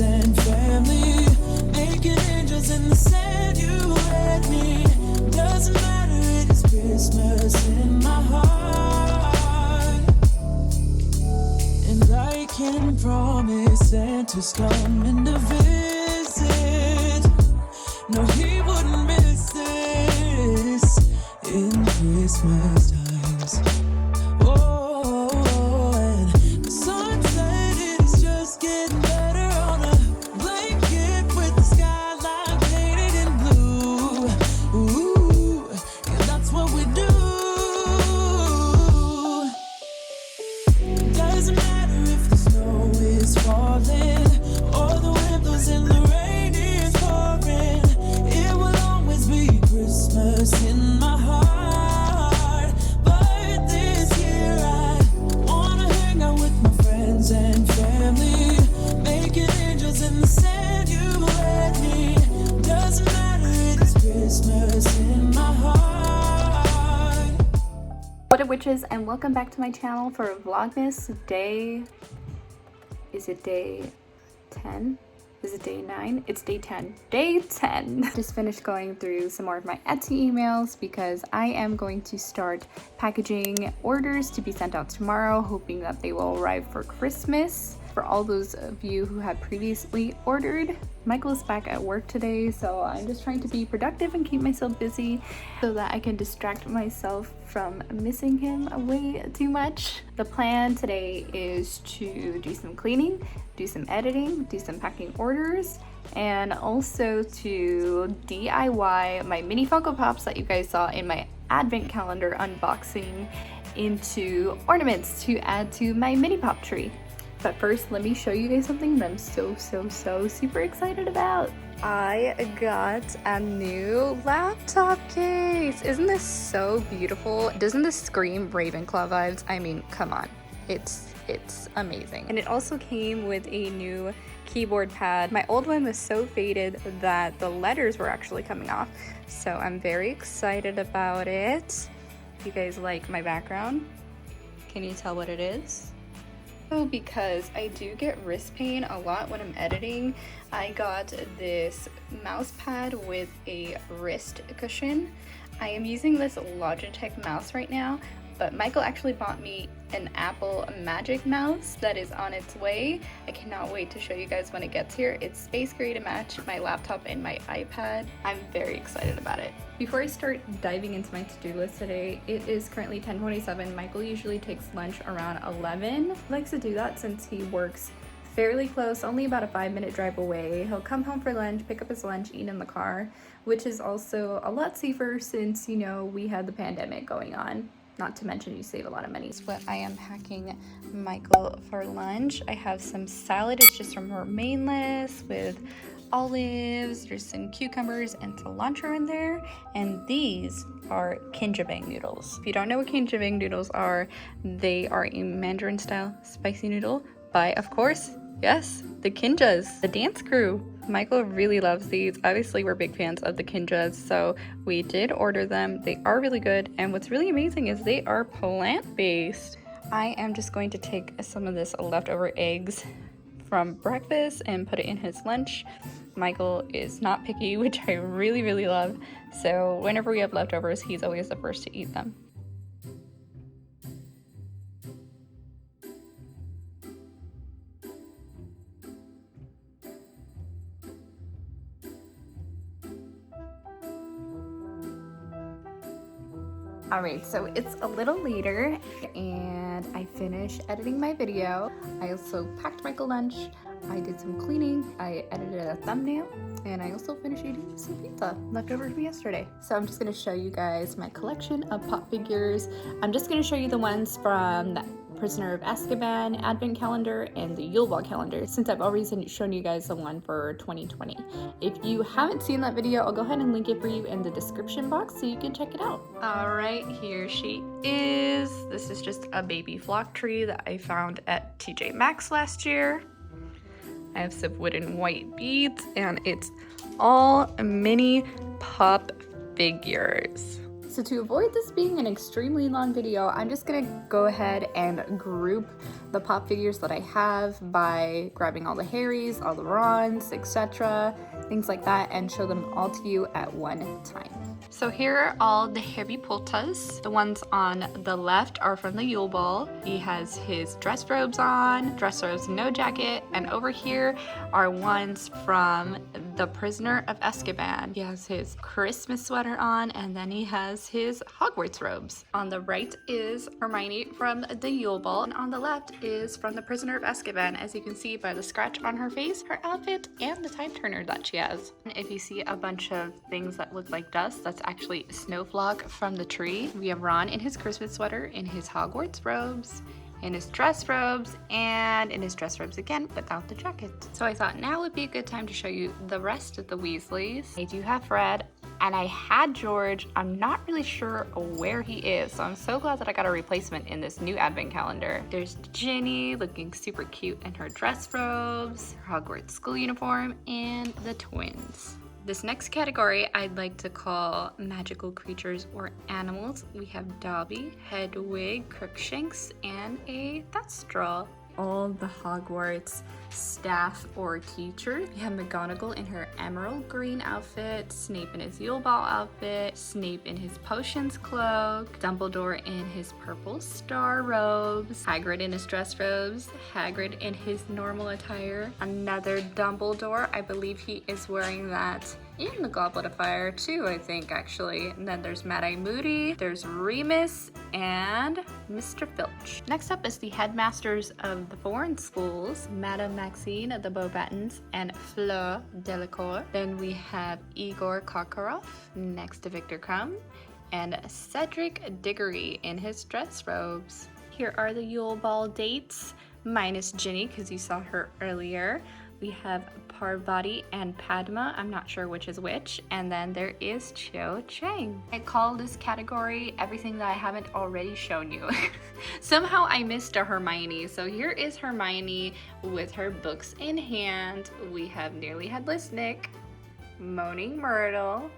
and family, making angels in the sand. You and me, doesn't matter, it is Christmas in my heart. And I can promise Santa's coming to visit. No, he wouldn't miss this in Christmas times. Oh, and the sunset is just getting better on a blanket with the skyline painted in blue. Ooh, yeah, that's what we do. Doesn't matter if the snow is falling or the wind blows and the rain is pouring. It will always be Christmas in my heart. But this year I wanna hang out with my friends and family, making angels in the sand. You and me, doesn't matter, it is Christmas in my heart. Waddup Witches, and welcome back to my channel for Vlogmas day. Is it day 10? Is it day 9? It's day 10. Day 10. Just finished going through some more of my Etsy emails because I am going to start packaging orders to be sent out tomorrow, hoping that they will arrive for Christmas. For all those of you who had previously ordered, Michael is back at work today, so I'm just trying to be productive and keep myself busy so that I can distract myself from missing him way too much. The plan today is to do some cleaning, do some editing, do some packing orders, and also to DIY my mini Funko Pops that you guys saw in my advent calendar unboxing into ornaments to add to my mini pop tree. But first, let me show you guys something that I'm so super excited about. I got a new laptop case. Isn't this so beautiful? Doesn't this scream Ravenclaw vibes? I mean, come on. It's amazing. And it also came with a new keyboard pad. My old one was so faded that the letters were actually coming off. So I'm very excited about it. You guys like my background? Can you tell what it is? Because I do get wrist pain a lot when I'm editing, I got this mouse pad with a wrist cushion. I am using this Logitech mouse right now, but Michael actually bought me an Apple Magic mouse that is on its way. I cannot wait to show you guys when it gets here. It's space gray to match my laptop and my iPad. I'm very excited about it. Before I start diving into my to-do list today, it is currently 10:27. Michael usually takes lunch around 11. He likes to do that since he works fairly close, only about a 5-minute drive away. He'll come home for lunch, pick up his lunch, eat in the car, which is also a lot safer since, you know, we had the pandemic going on. Not to mention you save a lot of money. That's what I am packing Michael for lunch. I have some salad. It's just from remainless with olives. There's some cucumbers and cilantro in there. And these are kinjabang noodles. If you don't know what kinjabang noodles are, they are a Mandarin style spicy noodle by, of course, yes, the Kinjas, the dance crew. Michael really loves these. Obviously, we're big fans of the Kinjas, so we did order them. They are really good, and what's really amazing is they are plant-based. I am just going to take some of this leftover eggs from breakfast and put it in his lunch. Michael is not picky, which I really love, so whenever we have leftovers, he's always the first to eat them. Alright, so it's a little later and I finished editing my video. I also packed Michael lunch, I did some cleaning, I edited a thumbnail, and I also finished eating some pizza left over from yesterday. So I'm just going to show you guys my collection of pop figures. I'm just going to show you the ones from the Prisoner of Azkaban advent calendar and the Yule Ball calendar, since I've already shown you guys the one for 2020. If you haven't seen that video, I'll go ahead and link it for you in the description box so you can check it out. Alright, here she is. This is just a baby flock tree that I found at TJ Maxx last year. I have some wooden white beads and it's all mini pop figures. So to avoid this being an extremely long video, I'm just gonna go ahead and group the pop figures that I have by grabbing all the Harrys, all the Rons, etc., things like that, and show them all to you at one time. So here are all the Harry Potters. The ones on the left are from the Yule Ball. He has his dress robes on, dress robes, no jacket, and over here are ones from the Prisoner of Azkaban. He has his Christmas sweater on, and then he has his Hogwarts robes. On the right is Hermione from the Yule Ball, and on the left is from the Prisoner of Azkaban. As you can see by the scratch on her face, her outfit, and the time turner that she has. If you see a bunch of things that look like dust, that's actually snowflake from the tree. We have Ron in his Christmas sweater, in his Hogwarts robes, in his dress robes, and in his dress robes again without the jacket. So I thought now would be a good time to show you the rest of the Weasleys. I do have Fred, and I had George. I'm not really sure where he is, so I'm so glad that I got a replacement in this new advent calendar. There's Ginny looking super cute in her dress robes, her Hogwarts school uniform, and the twins. This next category I'd like to call magical creatures or animals. We have Dobby, Hedwig, Crookshanks, and a Thrustraw. All the Hogwarts staff or teachers. We have McGonagall in her emerald green outfit, Snape in his Yule Ball outfit, Snape in his potions cloak, Dumbledore in his purple star robes, Hagrid in his dress robes, Hagrid in his normal attire, another Dumbledore. I believe he is wearing that in the Goblet of Fire too, I think, actually. And then there's Mad-Eye Moody, there's Remus, and Mr. Filch. Next up is the headmasters of the foreign schools, Madame Maxine of the Beauxbatons and Fleur Delacour. Then we have Igor Karkaroff next to Victor Crumb, and Cedric Diggory in his dress robes. Here are the Yule Ball dates, minus Ginny because you saw her earlier. We have Parvati and Padma, I'm not sure which is which, and then there is Cho Chang. I call this category everything that I haven't already shown you. Somehow I missed a Hermione, so here is Hermione with her books in hand. We have Nearly Headless Nick, Moaning Myrtle,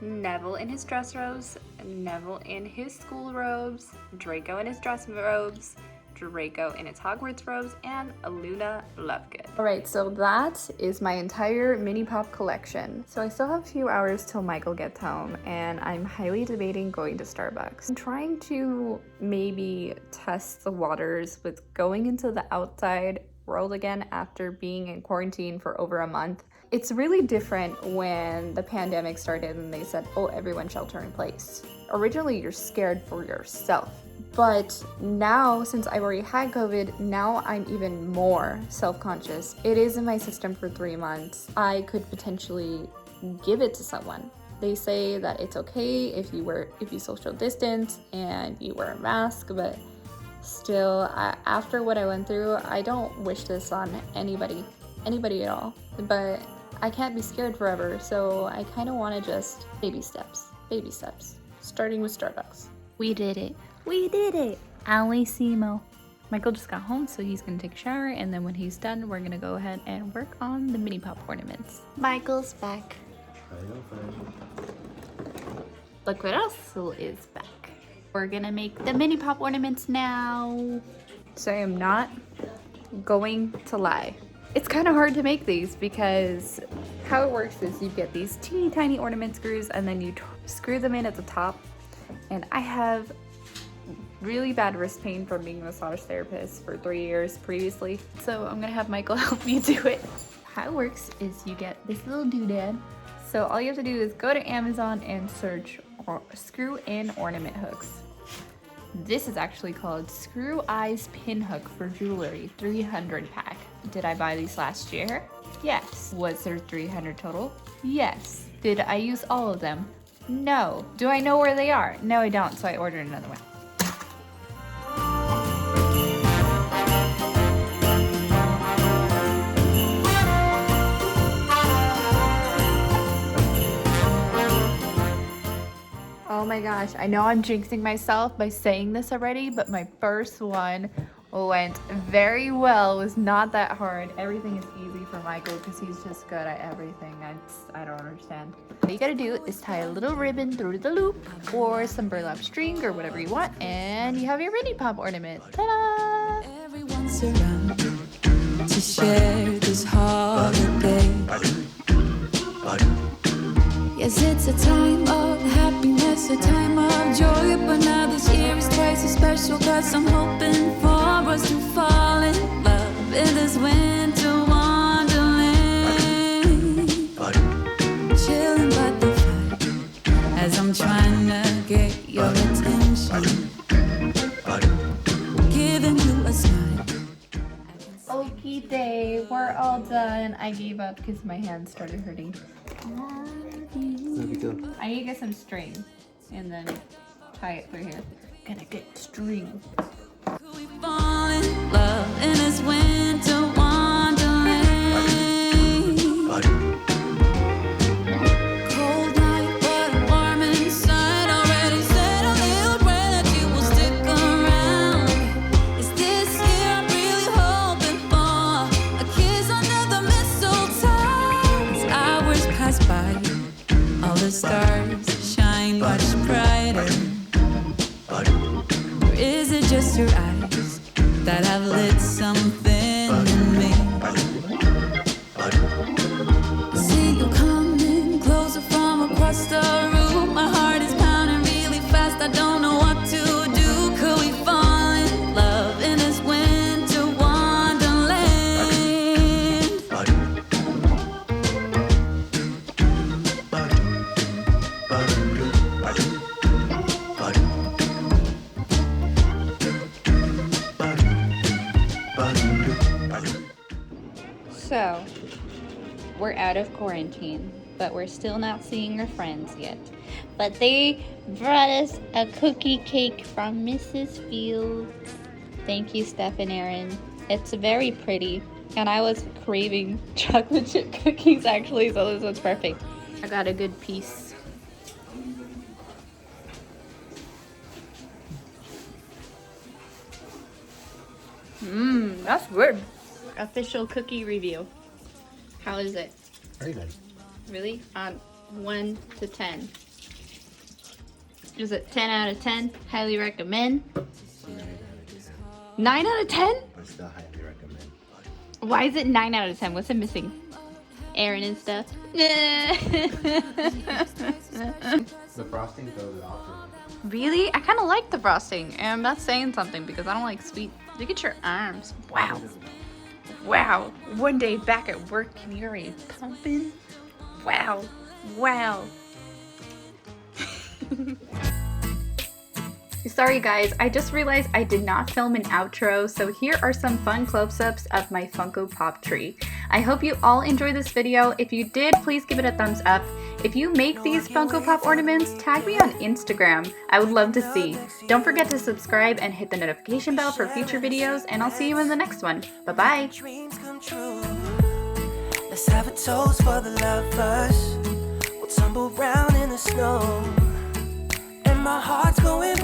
Neville in his dress robes, Neville in his school robes, Draco in his dress robes, Draco in its Hogwarts robes, and Luna Lovegood. Alright, so that is my entire mini pop collection. So I still have a few hours till Michael gets home, and I'm highly debating going to Starbucks. I'm trying to maybe test the waters with going into the outside world again after being in quarantine for over a month. It's really different when the pandemic started and they said, oh, everyone shelter in place. Originally, you're scared for yourself. But now, since I already had COVID, now I'm even more self-conscious. It is in my system for 3 months. I could potentially give it to someone. They say that it's okay if you social distance and you wear a mask, but still, after what I went through, I don't wish this on anybody at all. But I can't be scared forever, so I kind of want to just baby steps, starting with Starbucks. We did it. Alissimo. Michael just got home, so he's gonna take a shower, and then when he's done, we're gonna go ahead and work on the mini pop ornaments. Michael's back. Look what else is back. We're gonna make the mini pop ornaments now. So I am not going to lie. It's kind of hard to make these because how it works is you get these teeny tiny ornament screws and then you screw them in at the top. And I have really bad wrist pain from being a massage therapist for 3 years previously. So I'm gonna have Michael help me do it. How it works is you get this little doodad. So all you have to do is go to Amazon and search screw in ornament hooks. This is actually called Screw Eyes Pin Hook for Jewelry 300 pack. Did I buy these last year? Yes. Was there 300 total? Yes. Did I use all of them? No. Do I know where they are? No, I don't, so I ordered another one. Oh my gosh, I know I'm jinxing myself by saying this already, but my first one went very well. It was not that hard. Everything is easy for Michael because he's just good at everything. I don't understand. All you gotta do is tie a little ribbon through the loop or some burlap string or whatever you want, and you have your mini pop ornament. Ta-da! us around to share this holiday. Yes, it's a time of happiness, a time of joy, but now this year is twice as special, cause I'm hoping for us to fall in love in this winter wonderland. Chilling by the fire as I'm trying to get your attention, giving you a smile. Okie day, we're all done. I gave up because my hands started hurting. I need to get some string and then tie it through here. Gonna get string. We fall in love in this winter wonderland. Cold night, but warm inside. Already said a little prayer that you will stick around. Is this year I'm really hoping for a kiss under the mistletoe? As hours pass by, all the stars shine much brighter. Or is it just your eyes that have lit something in me? See you coming closer from across the room. My heart is pounding really fast. I don't know what to do. Could we fall in love in this winter wonderland? So, we're out of quarantine, but we're still not seeing our friends yet. But they brought us a cookie cake from Mrs. Fields. Thank you, Steph and Aaron. It's very pretty, and I was craving chocolate chip cookies actually, so this was perfect. I got a good piece. That's good. Official cookie review. How is it? Very good. Really? On 1 to 10. Is it 10 out of 10? Highly recommend. 9 out of 10? I still highly recommend. Why is it 9 out of 10? What's it missing? Aaron and stuff. The frosting throws it off for me. Really? I kind of like the frosting. And that's saying something because I don't like sweet. Look at your arms. Wow. Wow. One day back at work and you're already pumping. Wow. Wow. Sorry guys, I just realized I did not film an outro, so here are some fun close-ups of my Funko Pop tree. I hope you all enjoyed this video. If you did, please give it a thumbs up. If you make these Funko Pop ornaments, tag me on Instagram. I would love to see. Don't forget to subscribe and hit the notification bell for future videos, and I'll see you in the next one. Bye-bye. Dreams come true. Let's have a toast for the lovers. We'll tumble round in the snow, and my heart's going